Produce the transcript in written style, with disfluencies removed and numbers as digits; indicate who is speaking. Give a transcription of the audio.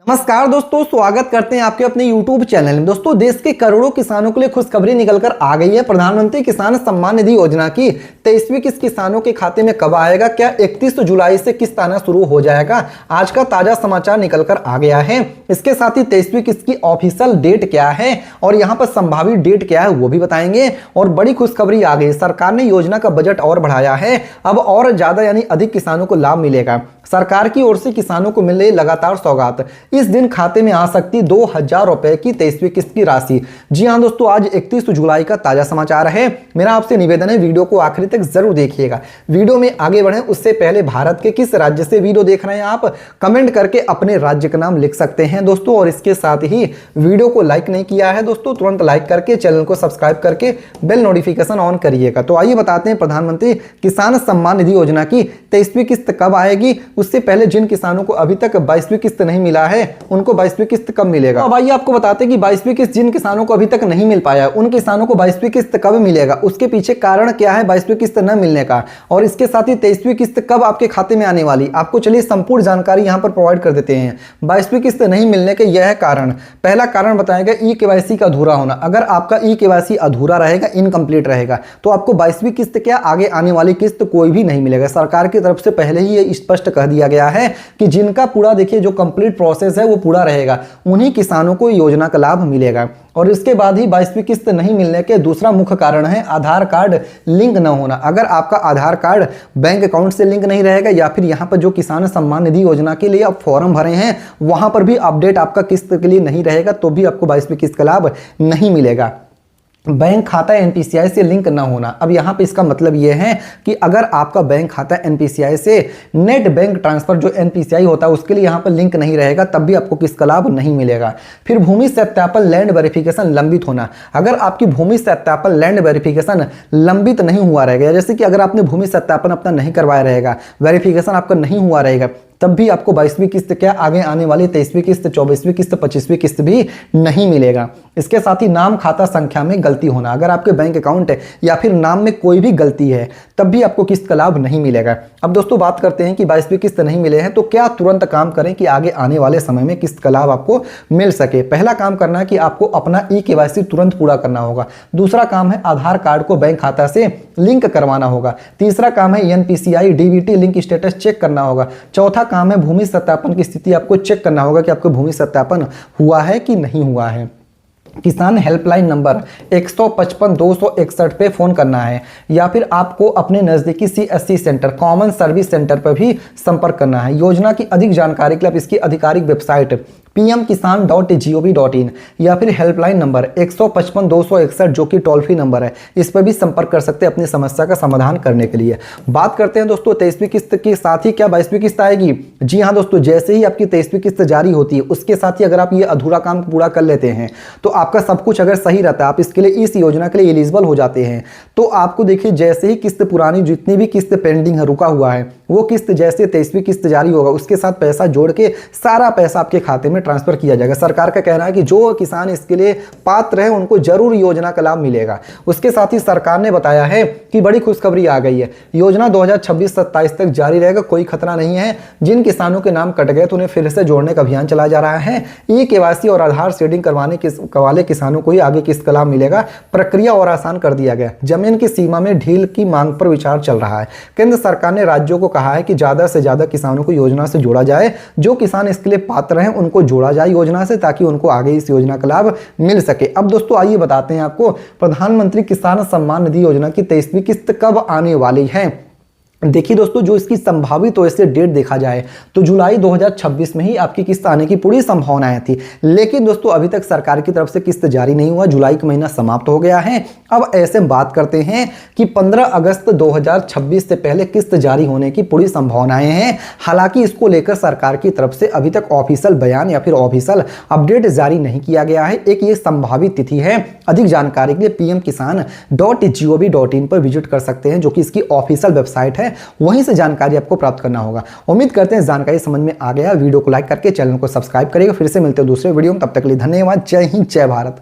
Speaker 1: नमस्कार दोस्तों, स्वागत करते हैं आपके अपने YouTube चैनल में। दोस्तों, देश के करोड़ों किसानों के लिए खुशखबरी निकलकर आ गई है। प्रधानमंत्री किसान सम्मान निधि योजना की 23वीं किस्त किसानों के खाते में कब आएगा? क्या 31 जुलाई से किस्त आना शुरू हो जाएगा? आज का ताजा समाचार निकलकर आ गया है। इसके साथ ही 23वीं किस्त की ऑफिशियल डेट क्या है और यहाँ पर संभावित डेट क्या है वो भी बताएंगे। और बड़ी खुशखबरी आ गई, सरकार ने योजना का बजट और बढ़ाया है। अब और ज्यादा यानी अधिक किसानों को लाभ मिलेगा। सरकार की ओर से किसानों को मिल रही लगातार सौगात। इस दिन खाते में आ सकती 2000 रुपए की 23वीं किस्त की राशि। जी हां दोस्तों, आज 31 जुलाई का ताजा समाचार है। मेरा आपसे निवेदन है, वीडियो को आखिरी तक जरूर देखिएगा। वीडियो में आगे बढ़े उससे पहले भारत के किस राज्य से वीडियो देख रहे हैं आप, कमेंट करके अपने राज्य का नाम लिख सकते हैं दोस्तों। और इसके साथ ही वीडियो को लाइक नहीं किया है दोस्तों, तुरंत लाइक करके चैनल को सब्सक्राइब करके बेल नोटिफिकेशन ऑन करिएगा। तो आइए बताते हैं प्रधानमंत्री किसान सम्मान निधि योजना की 23वीं किस्त कब आएगी। उससे पहले जिन किसानों को अभी तक 22वीं किस्त नहीं मिला है उनको 22वीं किस्त कब मिलेगा। अब आइए आपको बताते हैं कि 22वीं किस्त जिन किसानों को अभी तक नहीं मिल पाया उन किसानों को 22वीं किस्त कब मिलेगा, उसके पीछे कारण क्या है 22वीं किस्त न मिलने का। और इसके साथ ही 23वीं किस्त कब आपके खाते में आने वाली, आपको चलिए संपूर्ण जानकारी यहां पर प्रोवाइड कर देते हैं। 22वीं किस्त नहीं मिलने के यह कारण, पहला कारण बताएगा ई-केवाईसी का अधूरा होना। अगर आपका ई-केवाईसी अधूरा रहेगा, इनकम्प्लीट रहेगा, तो आपको 22वीं किस्त क्या आगे आने वाली किस्त कोई भी नहीं मिलेगा। सरकार की तरफ से पहले ही ये स्पष्ट कह दिया गया है कि जिनका पूरा देखिए जो कंप्लीट प्रोसेस है वो पूरा रहेगा, उन्हीं किसानों को योजना का लाभ मिलेगा। और इसके बाद ही 22वीं किस्त नहीं मिलने के दूसरा मुख्य कारण है आधार कार्ड लिंक न होना। अगर आपका आधार कार्ड बैंक अकाउंट से लिंक नहीं रहेगा या फिर यहाँ पर जो किसान सम्मान निधि योजना के लिए आप फॉर्म भरे हैं वहां पर भी अपडेट आपका किस्त के लिए नहीं रहेगा, तो भी आपको 22वीं किस्त का लाभ नहीं मिलेगा। बैंक खाता एनपीसीआई से लिंक ना होना, अब यहाँ पे इसका मतलब ये है कि अगर आपका बैंक खाता एनपीसीआई से नेट बैंक ट्रांसफर जो एनपीसीआई होता है उसके लिए यहाँ पर लिंक नहीं रहेगा, तब भी आपको किसका लाभ नहीं मिलेगा। फिर भूमि सत्यापन लैंड वेरिफिकेशन लंबित होना, अगर आपकी भूमि सत्यापन लैंड वेरिफिकेशन लंबित नहीं हुआ रहेगा, जैसे कि अगर आपने भूमि सत्यापन अपना नहीं करवाया रहेगा, वेरिफिकेशन आपका नहीं हुआ रहेगा, तब भी आपको 22वीं किस्त क्या आगे आने वाली 23वीं किस्त, 24वीं किस्त, 25वीं किस्त भी नहीं मिलेगा। इसके साथ ही नाम खाता संख्या में गलती होना, अगर आपके बैंक अकाउंट है या फिर नाम में कोई भी गलती है तब भी आपको किस्त का लाभ नहीं मिलेगा। अब दोस्तों बात करते हैं कि 22वीं किस्त नहीं मिले हैं तो क्या तुरंत काम करें कि आगे आने वाले समय में किस्त का लाभ आपको मिल सके। पहला काम करना है कि आपको अपना ई-केवाईसी तुरंत पूरा करना होगा। दूसरा काम है आधार कार्ड को बैंक खाता से लिंक करवाना होगा। तीसरा काम है NPCI DBT link status check करना होगा। चौथा काम है भूमि सत्यापन की स्थिति आपको चेक करना होगा कि आपको भूमि सत्यापन हुआ है कि नहीं हुआ है। किसान हेल्पलाइन नंबर 155-261 पे फोन करना है या फिर आपको अपने नजदीकी CSC centre common service centre पर भी संपर्क करना है। योजना की अधिक जानकारी के लिए आप इसकी आधिकारिक वेबसाइट pmkisan.gov.in या फिर हेल्पलाइन नंबर 155-261 जो कि टोल फ्री नंबर है, इस पर भी संपर्क कर सकते हैं अपनी समस्या का समाधान करने के लिए। बात करते हैं दोस्तों 23वीं किस्त के साथ ही क्या 22वीं किस्त आएगी। जी हाँ दोस्तों, जैसे ही आपकी 23वीं किस्त जारी होती है उसके साथ ही अगर आप ये अधूरा काम पूरा कर लेते हैं तो आपका सब कुछ अगर सही रहता है, आप इसके लिए इस योजना के लिए एलिजिबल हो जाते हैं, तो आपको देखिए जैसे ही किस्त पुरानी जितनी भी किस्त पेंडिंग है, रुका हुआ है, वो किस्त जैसे 23वीं किस्त जारी होगा उसके साथ पैसा जोड़ के सारा पैसा आपके खाते में ट्रांसफर किया जाएगा। सरकार का कहना है कि जो किसान इसके लिए पात्र है उनको जरूर योजना का लाभ मिलेगा। उसके साथ ही सरकार ने बताया है कि बड़ी खुशखबरी आ गई है, योजना 2026-27 तक जारी रहेगा, कोई खतरा नहीं है। जिन किसानों के नाम कट गए तो उन्हें फिर से जोड़ने का अभियान चलाया जा रहा है। ई-केवाईसी और आधार शेडिंग करवाने वाले किसानों को ही आगे किस्त का लाभ मिलेगा। प्रक्रिया और आसान कर दिया गया। जमीन की सीमा में ढील की मांग पर विचार चल रहा है। केंद्र सरकार ने राज्यों को कहा है कि ज्यादा से ज्यादा किसानों को योजना से जोड़ा जाए। जो किसान इसके लिए पात्र हैं उनको जोड़ा जाए योजना से, ताकि उनको आगे इस योजना का लाभ मिल सके। अब दोस्तों आइए बताते हैं आपको प्रधानमंत्री किसान सम्मान निधि योजना की 23वीं किस्त कब आने वाली है। देखिए दोस्तों, जो इसकी संभावित वैसे डेट देखा जाए तो जुलाई 2026 में ही आपकी किस्त आने की पूरी संभावनाएं थी, लेकिन दोस्तों अभी तक सरकार की तरफ से किस्त जारी नहीं हुआ। जुलाई का महीना समाप्त हो गया है। अब ऐसे में बात करते हैं कि 15 अगस्त 2026 से पहले किस्त जारी होने की पूरी संभावनाएं हैं। हालांकि इसको लेकर सरकार की तरफ से अभी तक ऑफिशियल बयान या फिर ऑफिशियल अपडेट जारी नहीं किया गया है। एक ये संभावित तिथि है। अधिक जानकारी के लिए pmkisan.gov.in पर विजिट कर सकते हैं, जो कि इसकी ऑफिशियल वेबसाइट है, वहीं से जानकारी आपको प्राप्त करना होगा। उम्मीद करते हैं जानकारी समझ में आ गया। वीडियो को लाइक करके चैनल को सब्सक्राइब करिएगा। फिर से मिलते हैं दूसरे वीडियो में, तब तक के लिए धन्यवाद। जय हिंद, जय भारत।